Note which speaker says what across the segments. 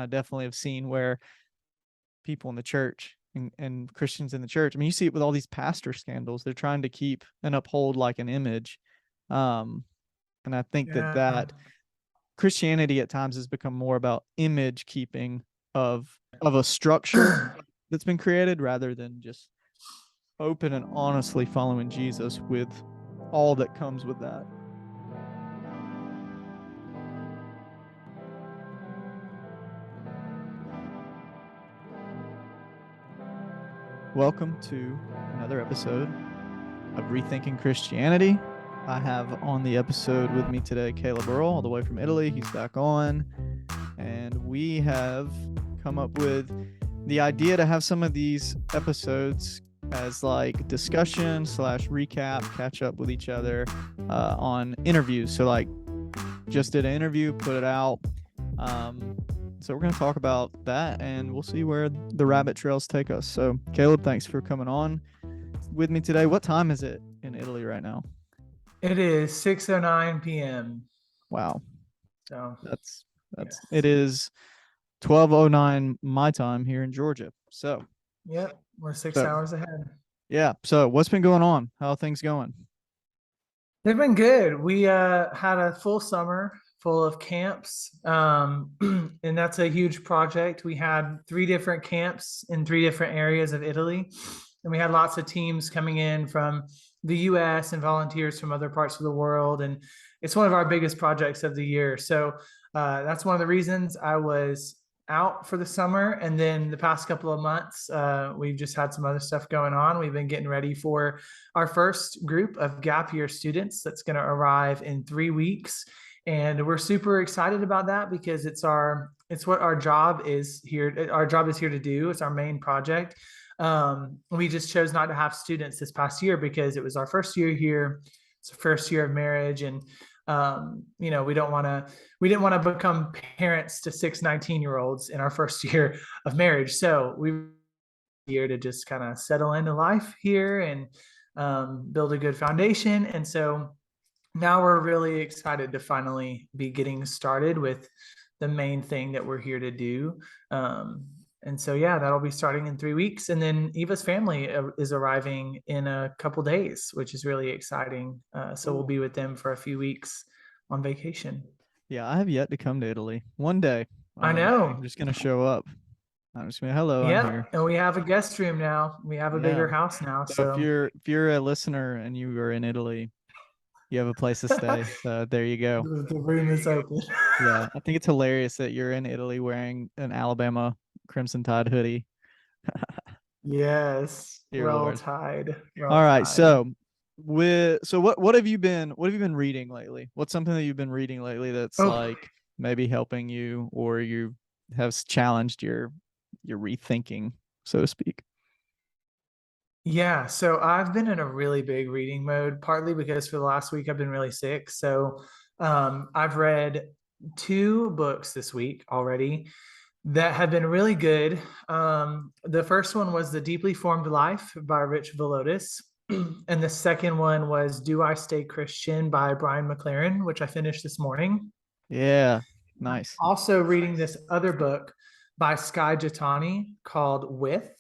Speaker 1: I definitely have seen where people in the church and Christians in the church, I mean, you see it with all these pastor scandals. They're trying to keep and uphold like an image. Um, and I think that
Speaker 2: Yeah.
Speaker 1: Christianity at times has become more about image keeping of a structure that's been created rather than just open and honestly following Jesus with all that comes with that. Welcome to another episode of Rethinking Christianity. I have on the episode with me today Caleb Earl, all the way from Italy. He's back on. And we have come up with the idea to have some of these episodes as like discussion slash recap, catch up with each other on interviews. So like just did an interview, put it out. So we're going to talk about that and we'll see where the rabbit trails take us. So Caleb, thanks for coming on with me today. What time is it in Italy right now?
Speaker 2: It is 6:09 p.m.
Speaker 1: Wow.
Speaker 2: So,
Speaker 1: That's it
Speaker 2: yes.
Speaker 1: is 12:09 my time here in Georgia. So,
Speaker 2: Yep, we're six
Speaker 1: so
Speaker 2: hours ahead.
Speaker 1: yeah. So what's been going on? How are things going?
Speaker 2: They've been good. We had a full summer full of camps, and that's a huge project. We had three different camps in three different areas of Italy, and we had lots of teams coming in from the U.S. and volunteers from other parts of the world, and it's one of our biggest projects of the year. So that's one of the reasons I was out for the summer. And then the past couple of months, we've just had some other stuff going on. We've been getting ready for our first group of gap year students that's going to arrive in 3 weeks. And we're super excited about that because it's what our job is here. Our job is here to do. It's our main project. We just chose not to have students this past year because it was our first year here. It's the first year of marriage. And we didn't want to become parents to 19-year-olds in our first year of marriage. So we were here to just kind of settle into life here and build a good foundation. And so now we're really excited to finally be getting started with the main thing that we're here to do. And so, yeah, that'll be starting in 3 weeks. And then Eva's family is arriving in a couple days, which is really exciting. So we'll
Speaker 1: Cool.
Speaker 2: be with them for a few weeks on vacation.
Speaker 1: Yeah, I have yet to come to Italy. One day,
Speaker 2: I
Speaker 1: I'm
Speaker 2: know.
Speaker 1: just gonna show up. I'm just gonna hello, I'm here.
Speaker 2: Yep. And we have a guest room now. We have a
Speaker 1: Yeah.
Speaker 2: bigger house now.
Speaker 1: So if
Speaker 2: So
Speaker 1: you're a listener and you are in Italy, you have a place to stay. So there you go.
Speaker 2: the room is open.
Speaker 1: Yeah, I think it's hilarious that you're in Italy wearing an Alabama Crimson Tide hoodie.
Speaker 2: Yes.
Speaker 1: Dear
Speaker 2: Roll
Speaker 1: Lord.
Speaker 2: Tide. Roll
Speaker 1: All right,
Speaker 2: Tide.
Speaker 1: so what have you been reading lately? What's something that you've been reading lately that's
Speaker 2: Oh,
Speaker 1: like maybe helping you or you have challenged your rethinking, so to speak?
Speaker 2: yeah. So I've been in a really big reading mode, partly because for the last week I've been really sick. So I've read two books this week already that have been really good. The first one was The Deeply Formed Life by Rich Villodas. And the second one was Do I Stay Christian by Brian McLaren, which I finished this morning.
Speaker 1: Yeah, nice.
Speaker 2: Also reading this other book by Sky Jatani called With.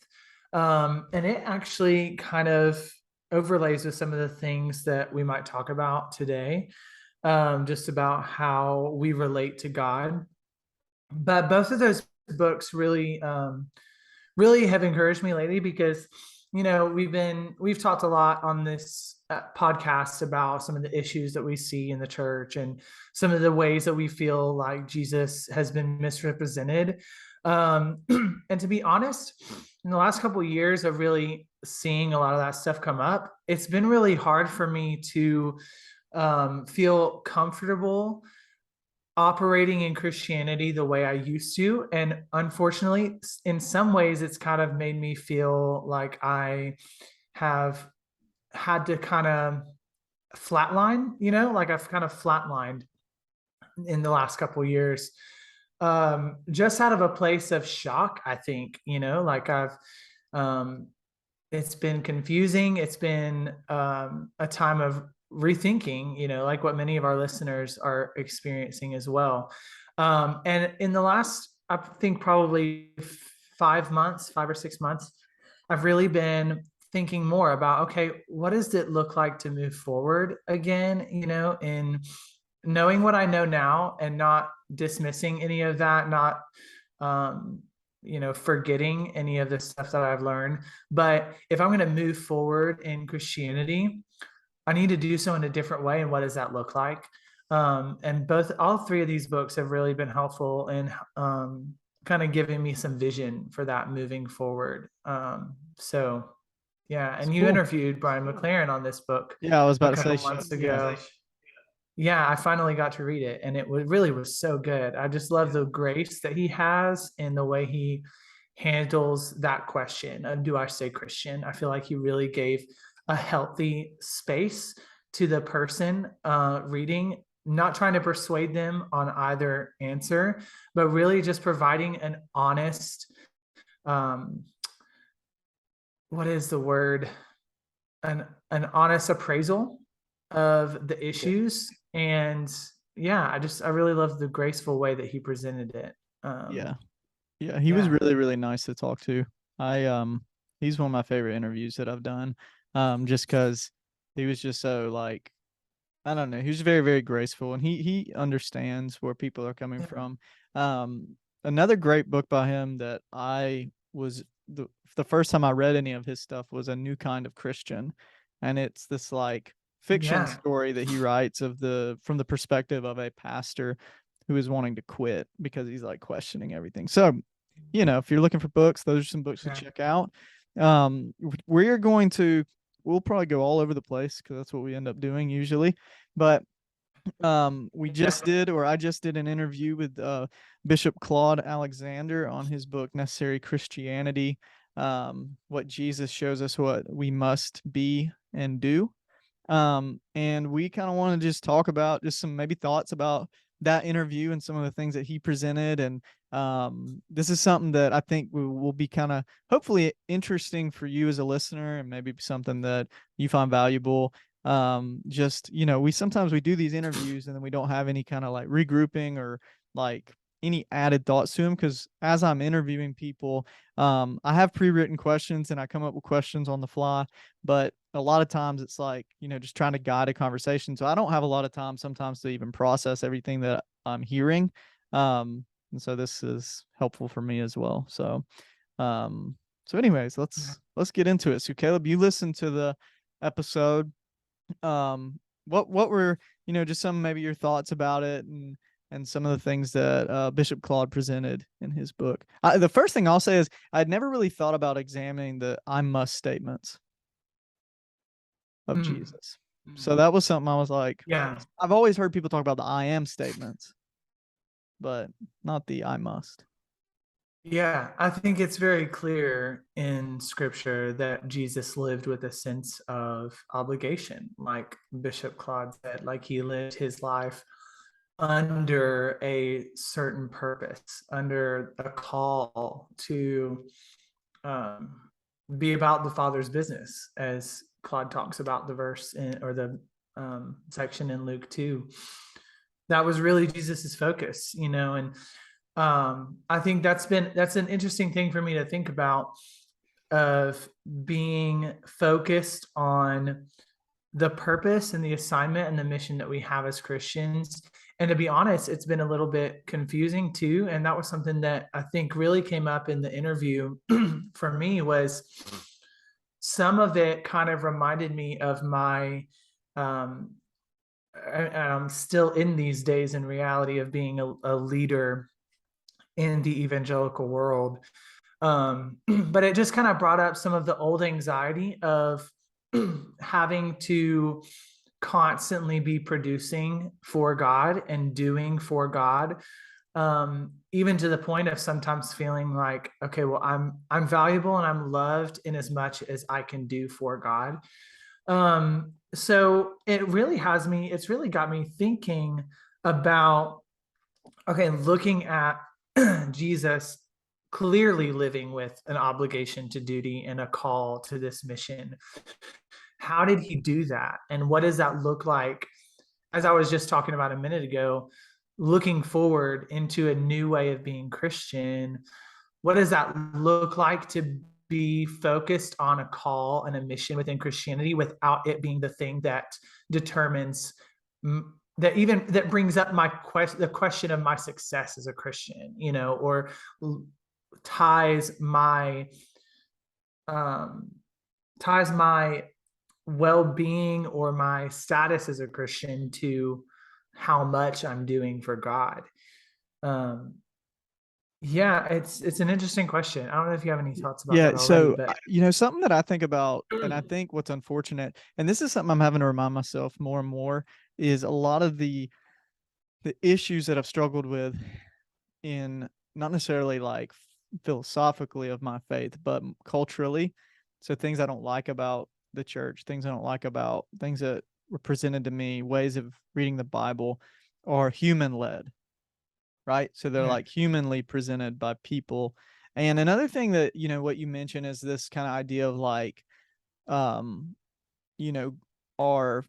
Speaker 2: And it actually kind of overlays with some of the things that we might talk about today, just about how we relate to God. But both of those books really have encouraged me lately because we've talked a lot on this podcast about some of the issues that we see in the church and some of the ways that we feel like Jesus has been misrepresented. And to be honest, in the last couple of years of really seeing a lot of that stuff come up, it's been really hard for me to feel comfortable operating in Christianity the way I used to. And unfortunately, in some ways, it's kind of made me feel like I have had to kind of flatline, like I've kind of flatlined in the last couple of years. Just out of a place of shock, I think, like um, it's been confusing. It's been a time of rethinking, like what many of our listeners are experiencing as well. And in the last I think probably 5 months, 5 or 6 months, I've really been thinking more about, okay, what does it look like to move forward again, in knowing what I know now and not dismissing any of that, not, um, forgetting any of the stuff that I've learned. But if I'm going to move forward in Christianity, I need to do so in a different way. And what does that look like? And all three of these books have really been helpful in kind of giving me some vision for that moving forward. So, yeah.
Speaker 1: It's
Speaker 2: And you
Speaker 1: cool.
Speaker 2: interviewed Brian McLaren on this book
Speaker 1: Yeah, I was
Speaker 2: a
Speaker 1: about to say,
Speaker 2: couple months
Speaker 1: yeah,
Speaker 2: ago. Yeah, I finally got to read it, and really was so good. I just love the grace that he has and the way he handles that question of, do I stay Christian? I feel like he really gave a healthy space to the person reading, not trying to persuade them on either answer, but really just providing an honest, um, what is the word? An honest appraisal of the
Speaker 1: yeah,
Speaker 2: issues. And yeah, I really love the graceful way that he presented it.
Speaker 1: yeah, yeah. He was
Speaker 2: Yeah.
Speaker 1: really, really nice to talk to. I he's one of my favorite interviews that I've done. Just because he was just so like, I don't know. He was very, very graceful, and he understands where people are coming
Speaker 2: Yeah.
Speaker 1: from. Another great book by him that I was the first time I read any of his stuff was A New Kind of Christian, and it's this like fiction
Speaker 2: Yeah.
Speaker 1: story that he writes of the from the perspective of a pastor who is wanting to quit because he's like questioning everything. So, if you're looking for books, those are some books to
Speaker 2: Yeah.
Speaker 1: check out. We're going to we'll probably go all over the place because that's what we end up doing usually. But we just did, or I just did an interview with Bishop Claude Alexander on his book Necessary Christianity, what Jesus shows us what we must be and do. And we kind of want to just talk about just some maybe thoughts about that interview and some of the things that he presented. And this is something that I think will be kind of hopefully interesting for you as a listener, and maybe something that you find valuable. Just we sometimes we do these interviews and then we don't have any kind of like regrouping or like any added thoughts to them, because as I'm interviewing people, I have pre-written questions and I come up with questions on the fly, but a lot of times it's like, just trying to guide a conversation. So I don't have a lot of time sometimes to even process everything that I'm hearing. And so this is helpful for me as well. Um, so anyways,
Speaker 2: Yeah.
Speaker 1: let's get into it. So Caleb, you listened to the episode. What were, just some maybe your thoughts about it, and some of the things that Bishop Claude presented in his book. The first thing I'll say is I'd never really thought about examining the "I must" statements of
Speaker 2: Mm.
Speaker 1: Jesus. So that was something I was like,
Speaker 2: Yeah.
Speaker 1: I've always heard people talk about the "I am" statements, but not the "I must."
Speaker 2: Yeah, I think it's very clear in scripture that Jesus lived with a sense of obligation, like Bishop Claude said, like he lived his life under a certain purpose, under a call to um, be about the Father's business, as Claude talks about the verse or the section in Luke 2. That was really Jesus's focus, and I think that's an interesting thing for me to think about, of being focused on the purpose and the assignment and the mission that we have as Christians. And to be honest, it's been a little bit confusing too. And that was something that I think really came up in the interview for me, was some of it kind of reminded me of my, um, and I'm still in these days in reality of being a leader in the evangelical world. But it just kind of brought up some of the old anxiety of having to constantly be producing for God and doing for God, even to the point of sometimes feeling like, okay, well, I'm valuable and I'm loved in as much as I can do for God. So it's really got me thinking about, okay, looking at Jesus clearly living with an obligation to duty and a call to this mission. How did he do that? And what does that look like? As I was just talking about a minute ago, looking forward into a new way of being Christian, what does that look like to be focused on a call and a mission within Christianity without it being the thing that determines that brings up the question of my success as a Christian, or ties my um, ties my well-being or my status as a Christian to how much I'm doing for God. Um, yeah, it's an interesting question. I don't know if you have any thoughts about
Speaker 1: Yeah,
Speaker 2: that already,
Speaker 1: so
Speaker 2: but
Speaker 1: something that I think about, and I think what's unfortunate, and this is something I'm having to remind myself more and more, is a lot of the issues that I've struggled with in not necessarily like philosophically of my faith, but culturally. So things I don't like about the church, things I don't like about things that were presented to me, ways of reading the Bible are human led, right? So they're
Speaker 2: yeah,
Speaker 1: like humanly presented by people. And another thing that, what you mentioned is this kind of idea of like, um, you know, our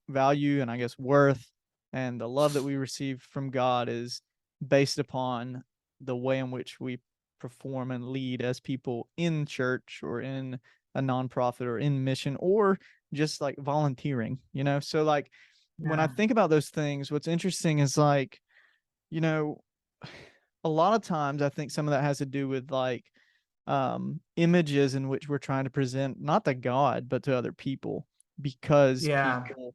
Speaker 1: value and I guess worth and the love that we receive from God is based upon the way in which we perform and lead as people in church or in a nonprofit or in mission or just like volunteering, So like when I
Speaker 2: yeah,
Speaker 1: think about those things, what's interesting is like, you know, a lot of times I think some of that has to do with like images in which we're trying to present not to God but to other people because
Speaker 2: yeah,
Speaker 1: people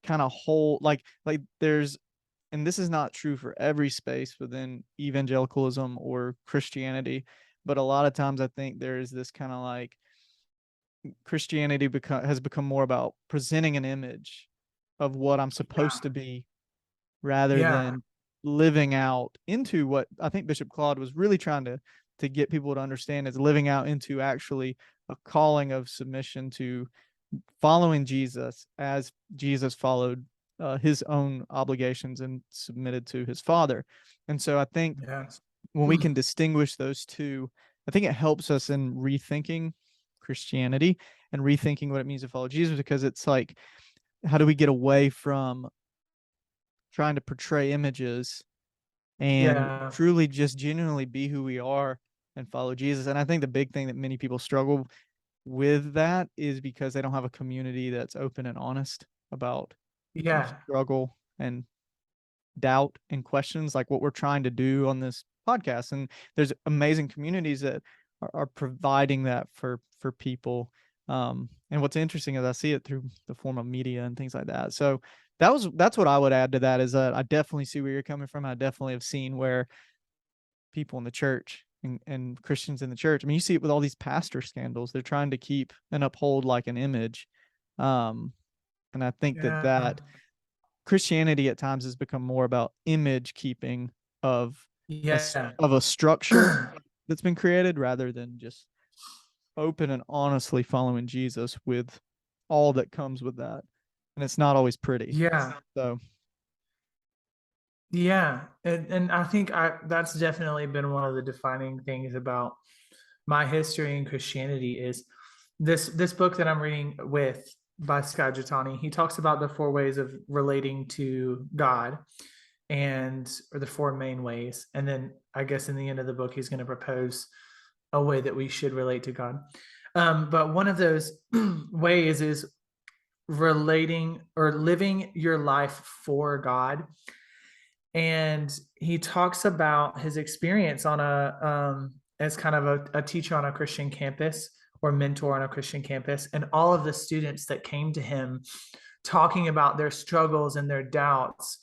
Speaker 1: kind of hold like there's, and this is not true for every space within evangelicalism or Christianity, but a lot of times I think there is this kind of like Christianity has become more about presenting an image of what I'm supposed to be rather
Speaker 2: yeah,
Speaker 1: than living out into what I think Bishop Claude was really trying to get people to understand is living out into actually a calling of submission to following Jesus as Jesus followed his own obligations and submitted to his Father. And so I think
Speaker 2: yeah,
Speaker 1: when we can distinguish those two, I think it helps us in rethinking Christianity and rethinking what it means to follow Jesus because it's like, how do we get away from trying to portray images and
Speaker 2: yeah,
Speaker 1: truly just genuinely be who we are and follow Jesus? And I think the big thing that many people struggle with that is because they don't have a community that's open and honest about their
Speaker 2: yeah,
Speaker 1: struggle and doubt and questions like what we're trying to do on this podcast. And there's amazing communities that are providing that for people. And what's interesting is I see it through the form of media and things like that. So that's what I would add to that is that I definitely see where you're coming from. I definitely have seen where people in the church and Christians in the church. I mean, you see it with all these pastor scandals. They're trying to keep and uphold like an image. Um, and I think
Speaker 2: yeah,
Speaker 1: that Christianity at times has become more about image keeping of
Speaker 2: yeah,
Speaker 1: of a structure that's been created rather than just open and honestly following Jesus with all that comes with that. And it's not always pretty.
Speaker 2: yeah,
Speaker 1: So
Speaker 2: yeah. And I think that's definitely been one of the defining things about my history in Christianity is this book that I'm reading with by Scott Gittani. He talks about the four ways of relating to God or the four main ways. And then I guess in the end of the book, he's going to propose a way that we should relate to God. But one of those ways is relating or living your life for God. And he talks about his experience on as kind of a teacher on a Christian campus or mentor on a Christian campus, and all of the students that came to him talking about their struggles and their doubts,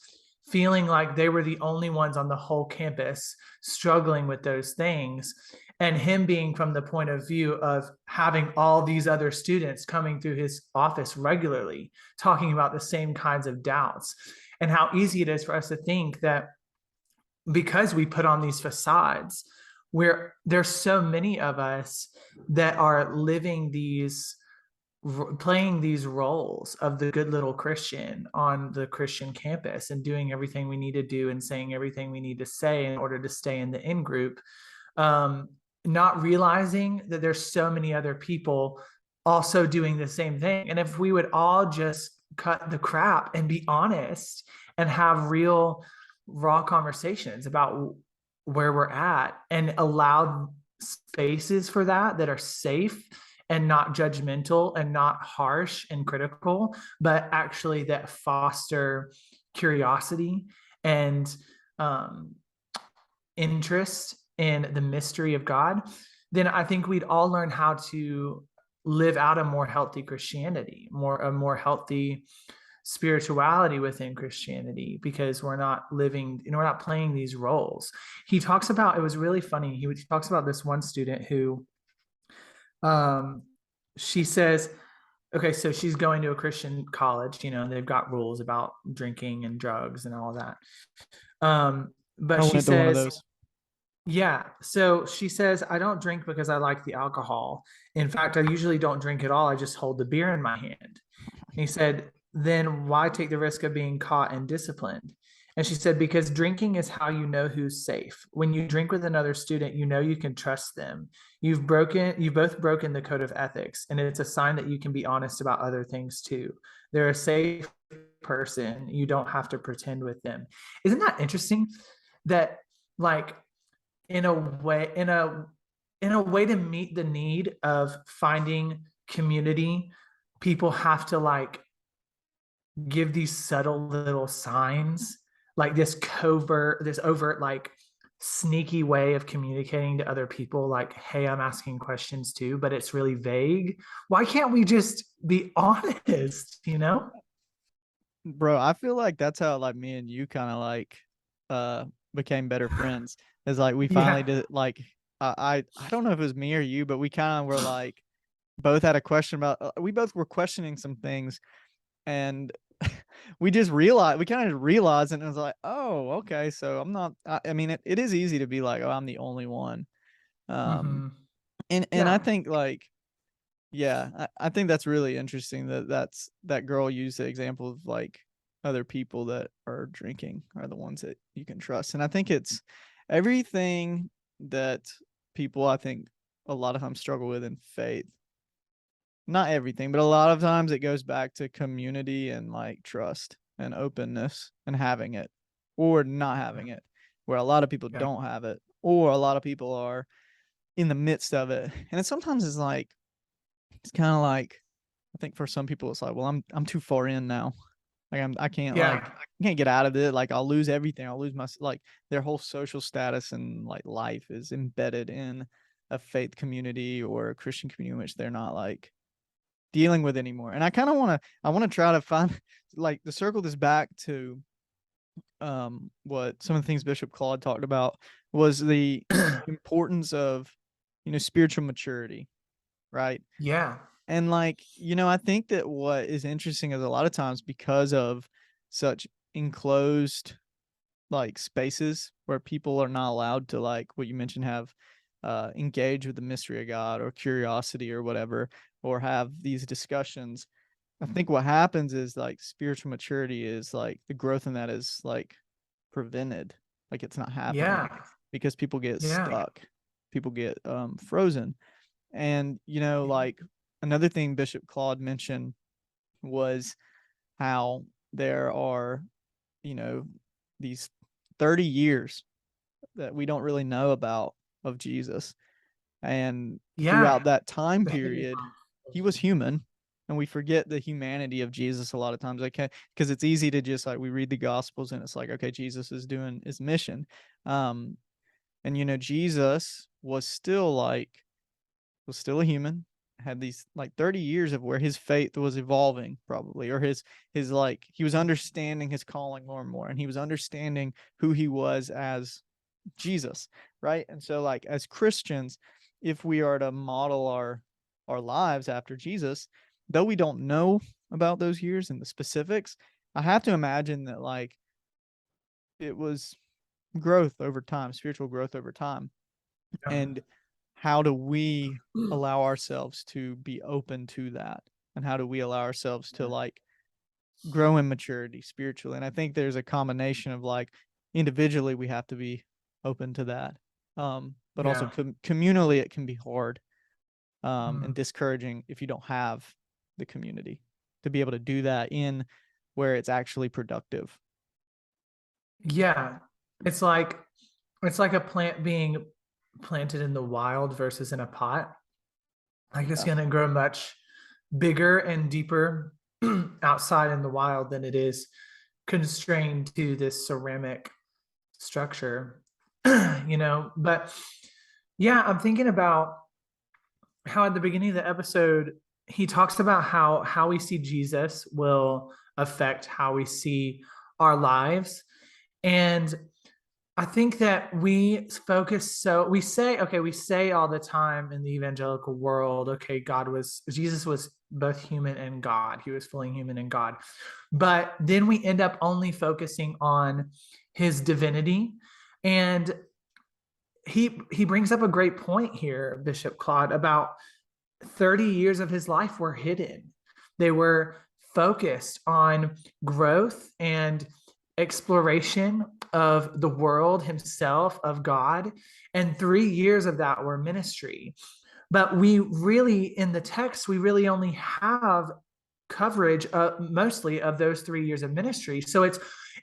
Speaker 2: feeling like they were the only ones on the whole campus struggling with those things. And him being from the point of view of having all these other students coming through his office regularly, talking about the same kinds of doubts, and how easy it is for us to think that because we put on these facades, where there's so many of us that are living these playing these roles of the good little Christian on the Christian campus and doing everything we need to do and saying everything we need to say in order to stay in the in group, um, not realizing that there's so many other people also doing the same thing. And if we would all just cut the crap and be honest and have real raw conversations about where we're at and allowed spaces for that are safe and not judgmental and not harsh and critical, but actually that foster curiosity and um, interest in the mystery of God, then I think we'd all learn how to live out a more healthy Christianity, a more healthy spirituality within Christianity, because we're not living, we're not playing these roles. He talks about, it was really funny. He talks about this one student who, um, she says, okay, so she's going to a Christian college, they've got rules about drinking and drugs and all that. But
Speaker 1: I
Speaker 2: she
Speaker 1: went to one of
Speaker 2: says,
Speaker 1: those.
Speaker 2: yeah. So she says, I don't drink because I like the alcohol. In fact, I usually don't drink at all. I just hold the beer in my hand. And he said, then why take the risk of being caught and disciplined? And she said, because drinking is how you know who's safe. When you drink with another student, you know you can trust them. You've both broken the code of ethics, and it's a sign that you can be honest about other things too. They're a safe person. You don't have to pretend with them. Isn't that interesting? That like in a way to meet the need of finding community, people have to like give these subtle little signs, like this overt, like sneaky way of communicating to other people, like, hey, I'm asking questions too, but it's really vague. Why can't we just be honest?
Speaker 1: Bro, I feel like that's how like me and you kind of like became better friends. Is like we finally
Speaker 2: Yeah.
Speaker 1: did like I don't know if it was me or you, but we kind of were like both had a question about we both were questioning some things, and we kind of realized, and it was like, oh, okay, so I'm not I mean it is easy to be like, oh, I'm the only one. Um
Speaker 2: Mm-hmm.
Speaker 1: and I
Speaker 2: Yeah.
Speaker 1: think like yeah, I think that's really interesting that girl used the example of like other people that are drinking are the ones that you can trust. And I think it's everything that people I think a lot of times struggle with in faith. Not everything, but a lot of times it goes back to community and like trust and openness and having it or not having it, where a lot of people
Speaker 2: Yeah.
Speaker 1: don't have it, or a lot of people are in the midst of it. And it sometimes is like it's kind of like I think for some people it's like, well, I'm too far in now. Like I can't
Speaker 2: Yeah.
Speaker 1: like I can't get out of it. Like I'll lose everything. I'll lose my like their whole social status and like life is embedded in a faith community or a Christian community which they're not like dealing with anymore. And I want to try to find like to circle this back to what some of the things Bishop Claude talked about was the importance of spiritual maturity, right?
Speaker 2: Yeah.
Speaker 1: And like, I think that what is interesting is a lot of times because of such enclosed like spaces where people are not allowed to like what you mentioned have engage with the mystery of God or curiosity or whatever, or have these discussions. I think what happens is like spiritual maturity is like the growth in that is like prevented, like it's not happening
Speaker 2: Yeah.
Speaker 1: because people get
Speaker 2: Yeah.
Speaker 1: stuck, people get frozen. And like another thing Bishop Claude mentioned was how there are, you know, these 30 years that we don't really know about of Jesus. And
Speaker 2: Yeah.
Speaker 1: throughout that time period, he was human. And we forget the humanity of Jesus a lot of times. Okay, because it's easy to just like we read the gospels and it's like, okay, Jesus is doing his mission. Um, and Jesus was still a human, had these like 30 years of where his faith was evolving probably, or his like he was understanding his calling more and more, and he was understanding who he was as Jesus, right? And so like as Christians, if we are to model our lives after Jesus, though we don't know about those years and the specifics, I have to imagine that like it was growth over time, spiritual growth over time. And how do we allow ourselves to be open to that? And how do we allow ourselves to like grow in maturity spiritually? And I think there's a combination of like individually we have to be open to that. But also
Speaker 2: Yeah.
Speaker 1: communally it can be hard and
Speaker 2: Mm.
Speaker 1: discouraging if you don't have the community to be able to do that in where it's actually productive.
Speaker 2: Yeah. It's like it's like a plant being planted in the wild versus in a pot. Like it's
Speaker 1: Yeah.
Speaker 2: going to grow much bigger and deeper outside in the wild than it is constrained to this ceramic structure, But yeah, I'm thinking about how at the beginning of the episode, he talks about how we see Jesus will affect how we see our lives. And I think that we say, okay, we say all the time in the evangelical world, okay, Jesus was both human and God. He was fully human and God. But then we end up only focusing on his divinity. And he brings up a great point here, Bishop Claude, about 30 years of his life were hidden. They were focused on growth and exploration of the world himself, of God. And 3 years of that were ministry. But we really, in the text, we really only have coverage mostly of those 3 years of ministry. So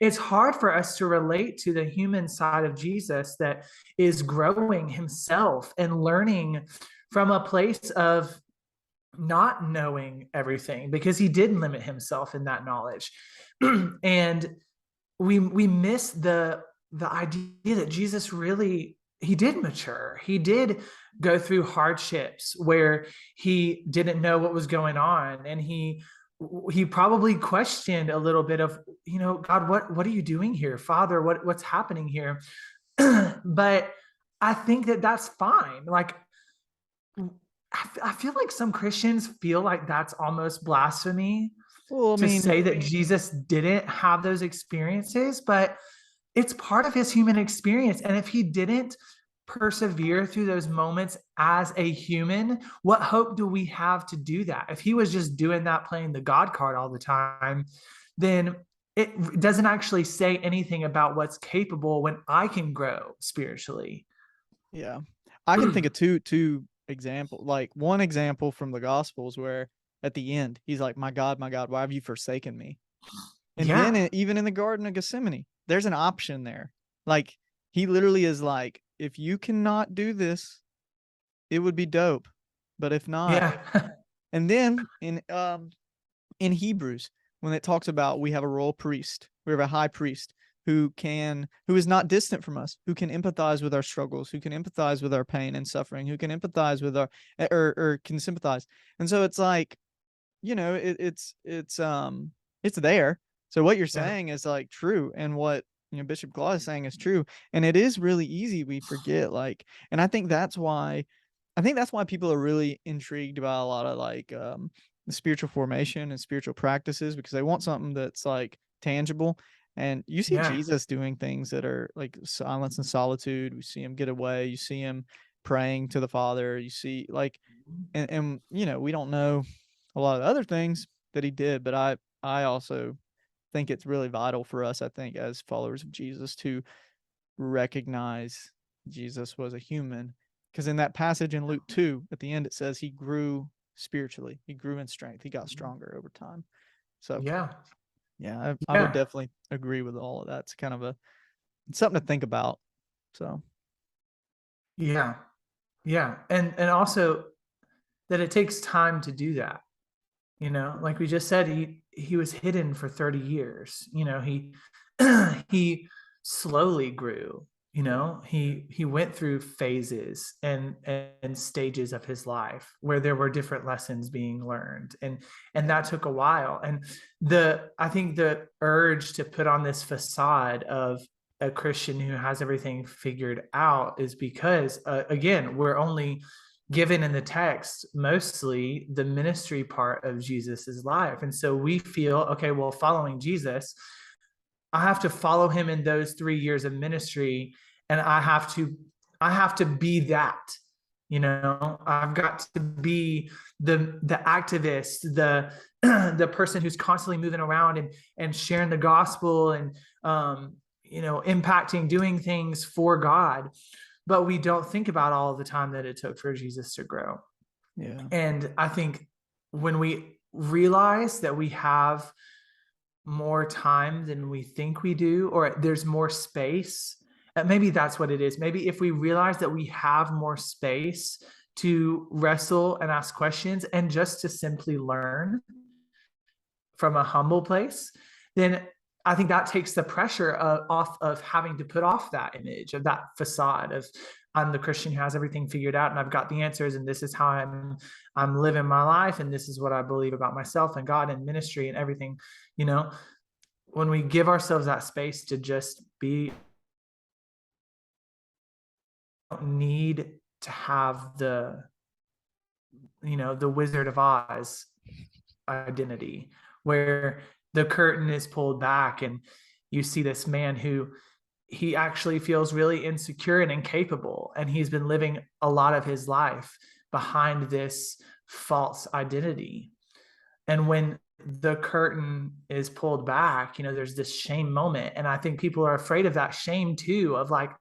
Speaker 2: it's hard for us to relate to the human side of Jesus that is growing himself and learning from a place of not knowing everything, because he did limit himself in that knowledge. And we miss the idea that Jesus really, he did mature. He did go through hardships where he didn't know what was going on, and he probably questioned a little bit of, God, what are you doing here? Father, what's happening here? But I think that that's fine. Like, I feel like some Christians feel like that's almost blasphemy
Speaker 1: Well, I
Speaker 2: to
Speaker 1: mean,
Speaker 2: say that Jesus didn't have those experiences, but it's part of his human experience. And if he didn't persevere through those moments as a human, what hope do we have to do that? If he was just doing that, playing the God card all the time, then it doesn't actually say anything about what's capable when I can grow spiritually.
Speaker 1: yeah. I can think of two example, like one example from the Gospels where at the end he's like, my God, why have you forsaken me?" And then
Speaker 2: Yeah.
Speaker 1: even in the Garden of Gethsemane, there's an option there. Like he literally is like, if you cannot do this, it would be dope, but if not,
Speaker 2: Yeah.
Speaker 1: and then in Hebrews, when it talks about we have a royal priest, we have a high priest who is not distant from us, who can empathize with our struggles, who can empathize with our pain and suffering, who can empathize with our or can sympathize. And so it's like, it's there. So what you're
Speaker 2: Yeah.
Speaker 1: saying is like true, and what Bishop Claude is saying is true, and it is really easy we forget, like, and I think that's why people are really intrigued by a lot of like the spiritual formation and spiritual practices, because they want something that's like tangible. And you see
Speaker 2: Yeah.
Speaker 1: Jesus doing things that are like silence and solitude. We see him get away. You see him praying to the Father. You see like, and we don't know a lot of other things that he did, but I also think it's really vital for us, I think, as followers of Jesus, to recognize Jesus was a human. Because in that passage in Luke 2, at the end, it says he grew spiritually, he grew in strength, he got stronger over time. So,
Speaker 2: Yeah.
Speaker 1: yeah, I would
Speaker 2: Yeah.
Speaker 1: definitely agree with all of that. It's kind of it's something to think about. So,
Speaker 2: Yeah. Yeah. And also that it takes time to do that. Like we just said, he was hidden for 30 years. He he slowly grew. He went through phases and stages of his life where there were different lessons being learned, and that took a while. And I think the urge to put on this facade of a Christian who has everything figured out is because, again, we're only given in the text mostly the ministry part of Jesus's life. And so we feel, okay, well, following Jesus, I have to follow him in those 3 years of ministry, and I have to be that. I've got to be the activist, the the person who's constantly moving around and sharing the gospel and impacting, doing things for God. But we don't think about all of the time that it took for Jesus to grow.
Speaker 1: yeah.
Speaker 2: And I think when we realize that we have more time than we think we do, or there's more space. Maybe that's what it is. Maybe if we realize that we have more space to wrestle and ask questions and just to simply learn from a humble place, then I think that takes the pressure off of having to put off that image of that facade of I'm the Christian who has everything figured out and I've got the answers and this is how I'm living my life and this is what I believe about myself and God and ministry and everything. You know, when we give ourselves that space to just be, don't need to have the Wizard of Oz identity where the curtain is pulled back and you see this man who he actually feels really insecure and incapable, and he's been living a lot of his life behind this false identity. And when the curtain is pulled back, there's this shame moment, and I think people are afraid of that shame too, of like,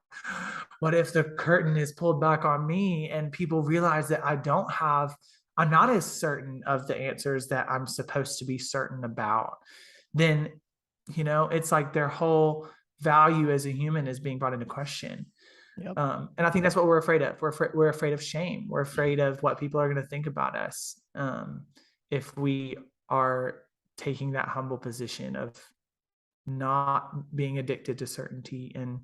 Speaker 2: what if the curtain is pulled back on me and people realize that I'm not as certain of the answers that I'm supposed to be certain about? Then it's like their whole value as a human is being brought into question.
Speaker 1: Yep.
Speaker 2: And I think that's what we're afraid of. We're afraid of shame. We're afraid of what people are going to think about us if we are taking that humble position of not being addicted to certainty and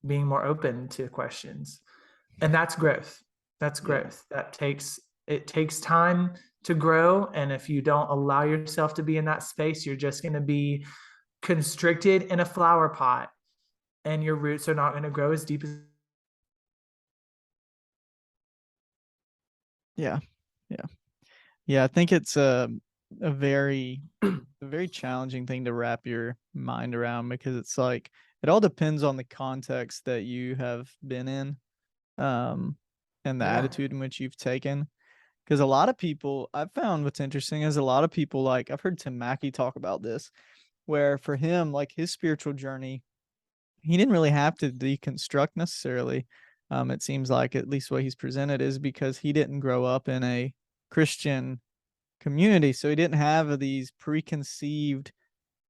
Speaker 2: being more open to questions. And that's growth. That's growth. It takes time to grow. And if you don't allow yourself to be in that space, you're just going to be constricted in a flower pot and your roots are not going to grow as deep as.
Speaker 1: Yeah. Yeah. Yeah. I think it's a very challenging thing to wrap your mind around, because it's like it all depends on the context that you have been in, and the
Speaker 2: Yeah.
Speaker 1: attitude in which you've taken. Because a lot of people, I've found what's interesting is a lot of people, like I've heard Tim Mackey talk about this, where for him, like his spiritual journey, he didn't really have to deconstruct necessarily. It seems like, at least what he's presented, is because he didn't grow up in a Christian community. So he didn't have these preconceived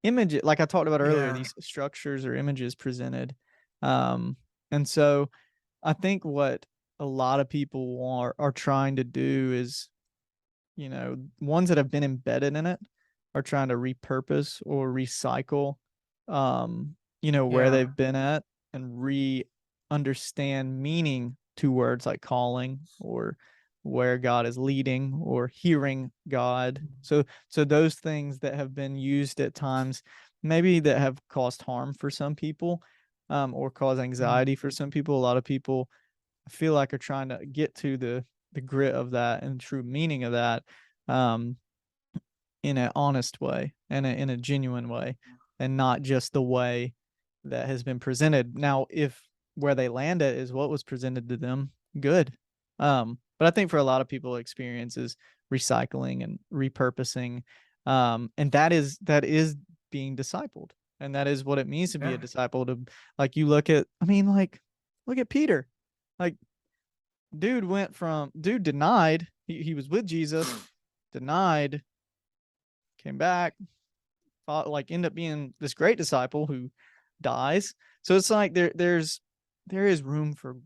Speaker 1: images, like I talked about earlier,
Speaker 2: Yeah.
Speaker 1: these structures or images presented. And so I think what a lot of people are trying to do is, ones that have been embedded in it are trying to repurpose or recycle, where
Speaker 2: Yeah.
Speaker 1: they've been at, and understand meaning to words like calling, or where God is leading, or hearing God. So those things that have been used at times, maybe that have caused harm for some people, or cause anxiety for some people. A lot of people, I feel like, are trying to get to the grit of that and true meaning of that, um, in an honest way and in a genuine way, and not just the way that has been presented. Now, if where they land at is what was presented to them, good. But I think for a lot of people, experience is recycling and repurposing, and that is being discipled, and that is what it means to be a
Speaker 2: Yeah.
Speaker 1: disciple. To, like, you look at, I mean, like, look at Peter, like, dude denied, he was with Jesus, denied, came back, fought, like, end up being this great disciple who dies. So it's like there is room for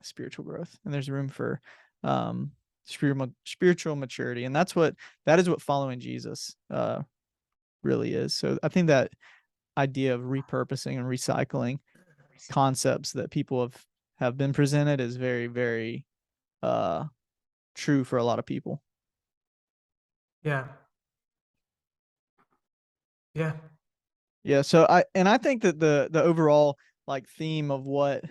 Speaker 1: spiritual growth, and there's room for spiritual maturity, and that is what following Jesus really is. So I think that idea of repurposing and recycling concepts that people have been presented is very, very uh true for a lot of people.
Speaker 2: Yeah. Yeah.
Speaker 1: Yeah, so I think that the overall, like, theme of what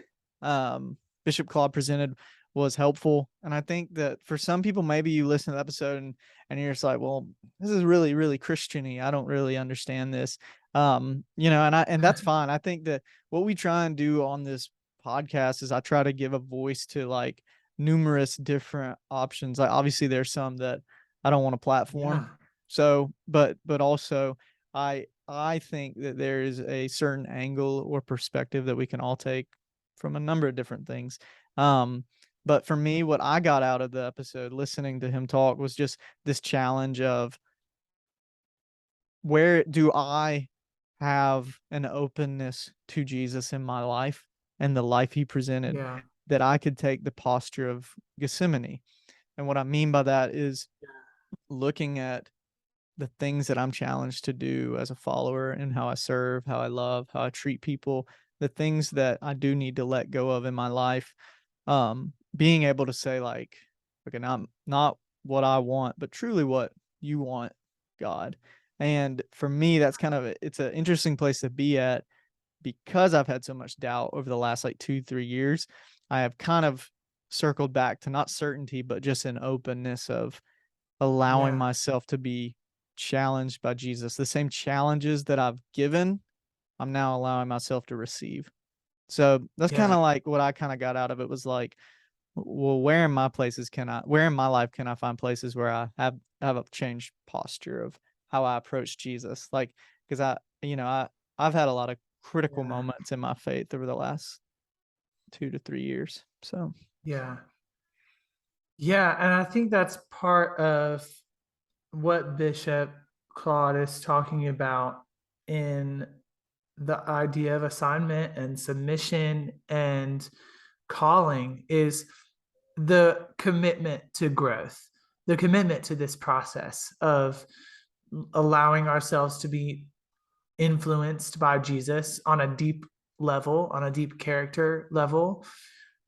Speaker 1: Bishop Claude presented was helpful. And I think that for some people, maybe you listen to the episode and you're just like, well, this is really, really Christian-y. I don't really understand this. And that's fine. I think that what we try and do on this podcast is I try to give a voice to, like, numerous different options. Like, obviously there's some that I don't want to platform.
Speaker 2: Yeah.
Speaker 1: So, but also I think that there is a certain angle or perspective that we can all take from a number of different things. But for me, what I got out of the episode listening to him talk was just this challenge of where do I have an openness to Jesus in my life and the life he presented,
Speaker 2: Yeah.
Speaker 1: that I could take the posture of Gethsemane. And what I mean by that is looking at the things that I'm challenged to do as a follower, and how I serve, how I love, how I treat people, the things that I do need to let go of in my life. Being able to say, like, okay, not what I want, but truly what you want, God. And for me, that's kind of it's an interesting place to be at, because I've had so much doubt over the last like 2, 3 years. I have kind of circled back to not certainty, but just an openness of allowing
Speaker 2: Yeah.
Speaker 1: myself to be challenged by Jesus. The same challenges that I've given, I'm now allowing myself to receive. So that's kind
Speaker 2: Yeah.
Speaker 1: of like what I kind of got out of it, was like, well, where in my life can I find places where I have a changed posture of how I approach Jesus? Like, because I've had a lot of critical
Speaker 2: Yeah.
Speaker 1: moments in my faith over the last 2 to 3 years. So
Speaker 2: Yeah. Yeah. And I think that's part of what Bishop Claude is talking about in the idea of assignment and submission and calling, is the commitment to growth, the commitment to this process of allowing ourselves to be influenced by Jesus on a deep level, on a deep character level.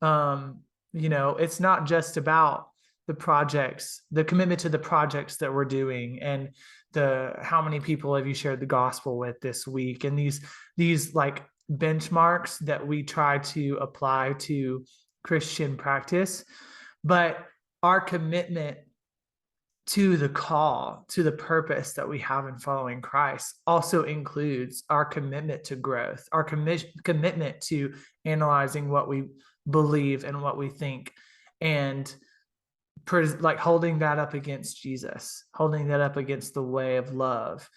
Speaker 2: Um, it's not just about the projects, the commitment to the projects that we're doing, and the how many people have you shared the gospel with this week, and these like benchmarks that we try to apply to Christian practice, but our commitment to the call, to the purpose that we have in following Christ, also includes our commitment to growth, our commitment to analyzing what we believe and what we think, and like holding that up against Jesus, holding that up against the way of love,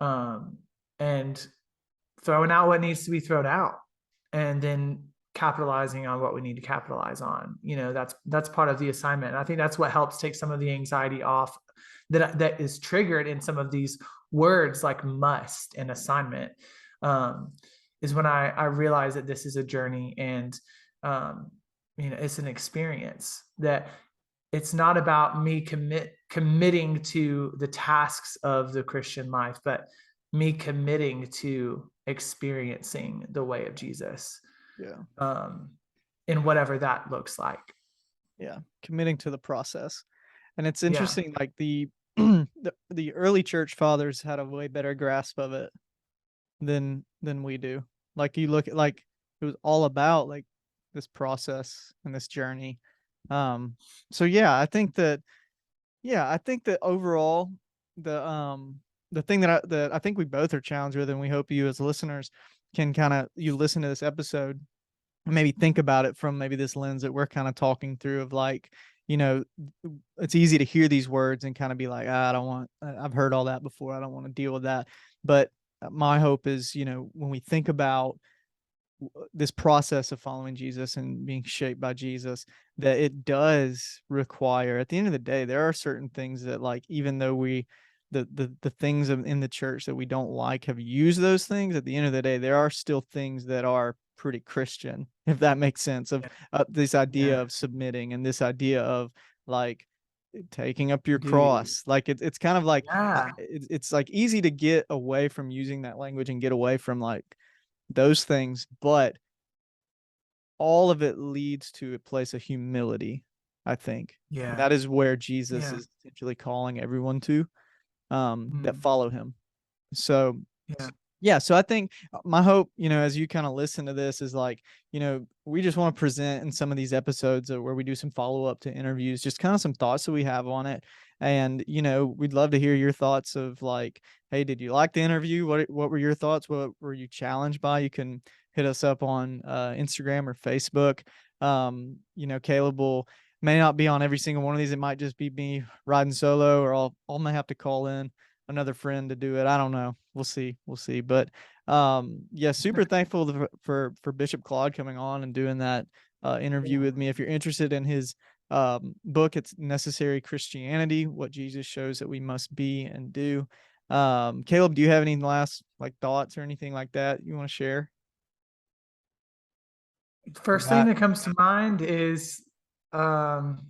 Speaker 2: and throwing out what needs to be thrown out, and then capitalizing on what we need to capitalize on. That's part of the assignment, and I think that's what helps take some of the anxiety off that is triggered in some of these words like must and assignment. um, is when I realize that this is a journey, and um, it's an experience, that it's not about me committing to the tasks of the Christian life, but me committing to experiencing the way of Jesus,
Speaker 1: yeah,
Speaker 2: um, in whatever that looks like.
Speaker 1: yeah, committing to the process. And it's
Speaker 2: Yeah.
Speaker 1: interesting, like the early church fathers had a way better grasp of it than we do. Like, you look at, like, it was all about like this process and this journey. Um so I think that overall, the um the thing that I think we both are challenged with, and we hope you as listeners can kind of, you listen to this episode, maybe think about it from maybe this lens that we're kind of talking through, of like, you know it's easy to hear these words and kind of be like, I don't want, I've heard all that before, I don't want to deal with that. But my hope is, when we think about this process of following Jesus and being shaped by Jesus, that it does require, at the end of the day, there are certain things that, like, even though the things in the church that we don't like have used those things, at the end of the day, there are still things that are pretty Christian, if that makes sense, of this idea
Speaker 2: Yeah.
Speaker 1: of submitting, and this idea of, like, taking up your
Speaker 2: Dude.
Speaker 1: cross. Like, it's kind of like,
Speaker 2: Yeah.
Speaker 1: it's like easy to get away from using that language and get away from like those things, but all of it leads to a place of humility, I think. And
Speaker 2: Yeah.
Speaker 1: that is where Jesus
Speaker 2: Yeah.
Speaker 1: is essentially calling everyone to, that
Speaker 2: Mm.
Speaker 1: follow him. So
Speaker 2: Yeah.
Speaker 1: yeah, so I think, my hope, as you kind of listen to this, is like, we just want to present in some of these episodes, where we do some follow up to interviews, just kind of some thoughts that we have on it. And, we'd love to hear your thoughts of, like, hey, did you like the interview? What were your thoughts? What were you challenged by? You can hit us up on Instagram or Facebook. Caleb may not be on every single one of these. It might just be me riding solo, or I'll may have to call in another friend to do it. I don't know. We'll see. We'll see. But yeah, super thankful for Bishop Claude coming on and doing that interview
Speaker 2: Yeah.
Speaker 1: with me. If you're interested in his book, it's Necessary Christianity: What Jesus Shows That We Must Be and Do. Caleb, do you have any last like thoughts or anything like that you want to share? You
Speaker 2: First thing
Speaker 1: got
Speaker 2: that comes to mind is, um,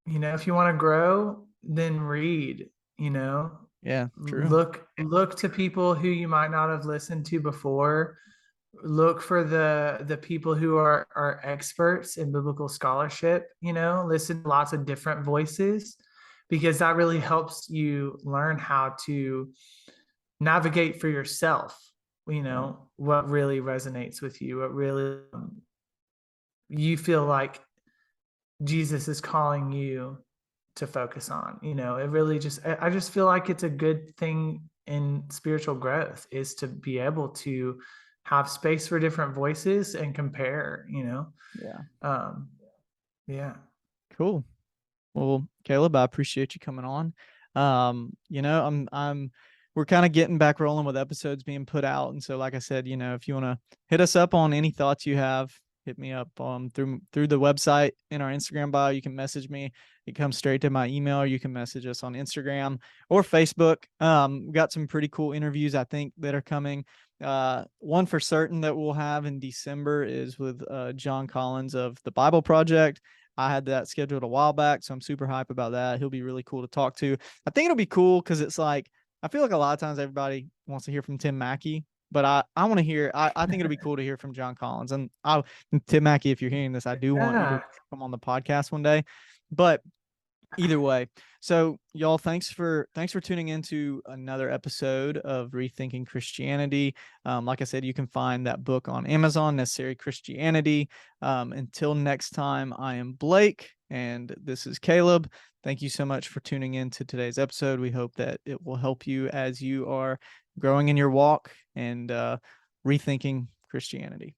Speaker 2: if you want to grow, then read,
Speaker 1: yeah, true.
Speaker 2: look to people who you might not have listened to before. Look for the people who are experts in biblical scholarship, listen to lots of different voices, because that really helps you learn how to navigate for yourself,
Speaker 1: Right.
Speaker 2: what really resonates with you, what really you feel like Jesus is calling you to focus on. It really I just feel like it's a good thing in spiritual growth is to be able to have space for different voices and compare.
Speaker 1: Yeah.
Speaker 2: Um, yeah.
Speaker 1: Cool. Well, Caleb, I appreciate you coming on. We're kind of getting back rolling with episodes being put out. And so, like I said, if you want to hit us up on any thoughts you have, hit me up through the website in our Instagram bio. You can message me. It comes straight to my email, or you can message us on Instagram or Facebook. We got some pretty cool interviews, I think, that are coming. One for certain that we'll have in December is with John Collins of the Bible Project. I had that scheduled a while back, so I'm super hype about that. He'll be really cool to talk to. I think it'll be cool because it's like I feel like a lot of times everybody wants to hear from Tim Mackey, but I want to hear. I think it'll be cool to hear from John Collins and Tim Mackey. If you're hearing this, I do want you to
Speaker 2: Yeah.
Speaker 1: come on the podcast one day. But either way, so y'all, thanks for tuning into another episode of Rethinking Christianity. Like I said, you can find that book on Amazon, Necessary Christianity. Until next time, I am Blake and this is Caleb. Thank you so much for tuning in to today's episode. We hope that it will help you as you are growing in your walk and rethinking Christianity.